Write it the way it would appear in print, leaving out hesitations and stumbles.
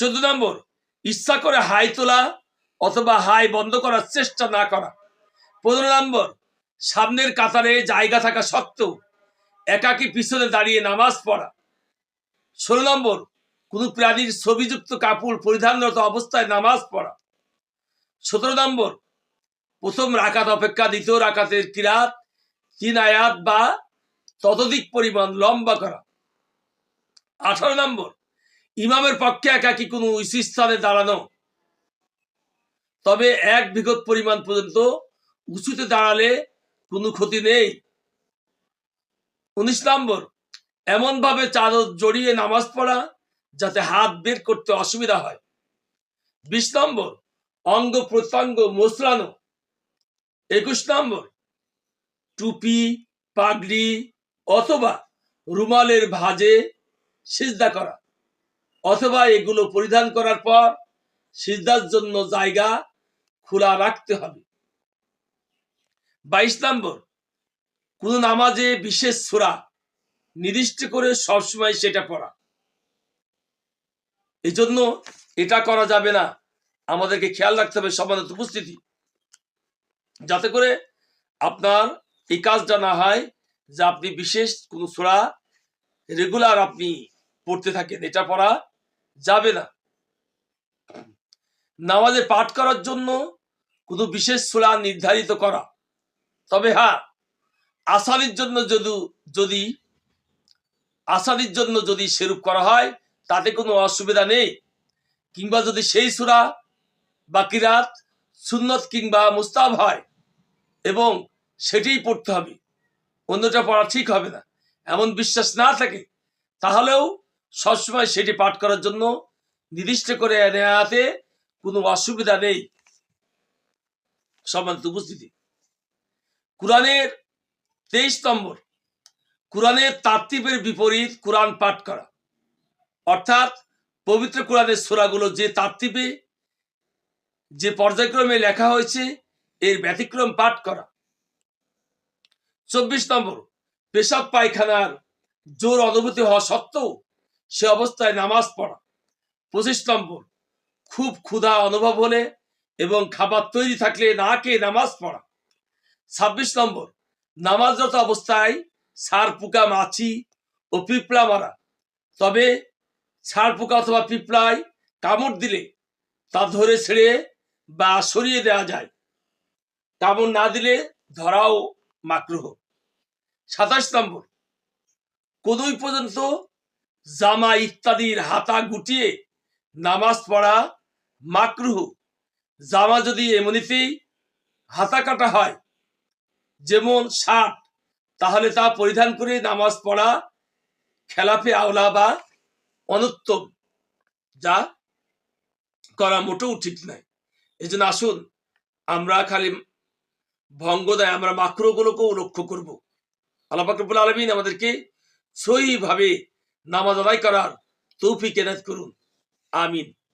14 নম্বর, ইচ্ছা করে হাই তোলা অথবা হাই বন্ধ করার চেষ্টা না করা। 15 নম্বর, সামনের কাতারে জায়গা থাকা সত্ত্বেও একাকী পিছনে দাঁড়িয়ে নামাজ পড়া। 16 নম্বর, কোন প্রাণীর ছবিযুক্ত কাপড় পরিধানরত অবস্থায় নামাজ পড়া। 17 নম্বর, প্রথম রাকাত অপেক্ষা দ্বিতীয় রাকাতের কিরাত 3 আয়াত বা ততোধিক পরিমাণ লম্বা করা। 18 নম্বর, ইমামের পক্ষে একাকী কোনো উঁচু স্থানে দাঁড়ানো, তবে 1 বিঘত পরিমাণ পর্যন্ত উঁচুতে দাঁড়ালে কোনো ক্ষতি নেই। 19 নম্বর, এমন ভাবে চাদর জড়িয়ে নামাজ পড়া যাতে হাত বের করতে অসুবিধা হয়। 20 নম্বর, অঙ্গ প্রত্যঙ্গ মোচড়ানো। 21 নম্বর, টুপি, পাগড়ি অথবা রুমালের ভাঁজে সিজদা করা, অথবা এগুলো পরিধান করার পর সিজদার জন্য জায়গা খোলা রাখতে হবে। 22 নম্বর, কোন নামাজে বিশেষ সূরা নির্দিষ্ট করে সবসময় সেটা পড়া। এই জন্য এটা করা যাবে না, আমাদেরকে খেয়াল রাখতে হবে সম্মানিত উপস্থিতি, যাতে করে আপনার এই কাজটা না হয় যে আপনি বিশেষ কোন সূরা রেগুলার আপনি পড়তে থাকেন, এটা পড়া যাবে না। নামাজে পাঠ করার জন্য কোনো বিশেষ সূরা নির্ধারিত করা, তবে হ্যাঁ, আসানির জন্য যদি সেরূপ করা হয় তাতে কোনো অসুবিধা নেই, কিংবা যদি সেই সূরা বা কিরাত সুন্নত কিংবা মুস্তাহাব হয় এবং সেটিই পড়তে হবে, অন্যটা পড়া ঠিক হবে না, এমন বিশ্বাস না থাকে, তাহলেও সবসময় সেটি পাঠ করার জন্য নির্দিষ্ট করে নেয়াতে কোনো অসুবিধা নেই। সম্মানিত উপস্থিতি, কোরআনের 23 নম্বর, কোরআনের তারতিবের বিপরীত কোরআন পাঠ করা, অর্থাৎ পবিত্র কোরআনের সূরাগুলো যে তারতিবে যে পর্যায়ক্রমে লেখা হয়েছে এর ব্যতিক্রম পাঠ করা। 24 নম্বর, পেশাব পায়খানার জোর অনুভূতি হওয়া সত্ত্বেও সে অবস্থায় নামাজ পড়া। 25 নম্বর, খুব ক্ষুধা অনুভব হলে এবং খাবার তৈরি থাকলে না খেয়ে নামাজ পড়া। 26 নম্বর, নামাজরত অবস্থায় ছাড় পোকা, মাছি ও পিঁপড়া মারা, তবে ছাড় পোকা অথবা পিঁপড়ায় কামড় দিলে তা ধরে ছেড়ে বা সরিয়ে দেওয়া যায়, কামড় না দিলে ধরাও মাকরুহ। 27 নম্বর, কোনই পর্যন্ত জামা ইত্যাদির হাতা গুটিয়ে নামাজ পড়া মাকরুহ। জামা যদি এমনিতেই হাতা কাটা হয়, যেমন শার্ট, তাহলে তা পরিধান করে নামাজ পড়া খেলাফে আওলা বা অনুত্তম, যা করা মোটেও ঠিক নয়। এই জন্য আসুন আমরা খালি ভঙ্গ দেয় আমরা মাকরুহগুলোকেও লক্ষ্য করব। আল্লাহ পাক রব্বুল আলামিন আমাদেরকে সহিভাবে নামাজ আদায় করার তৌফিক এনায়েত করুন, আমিন।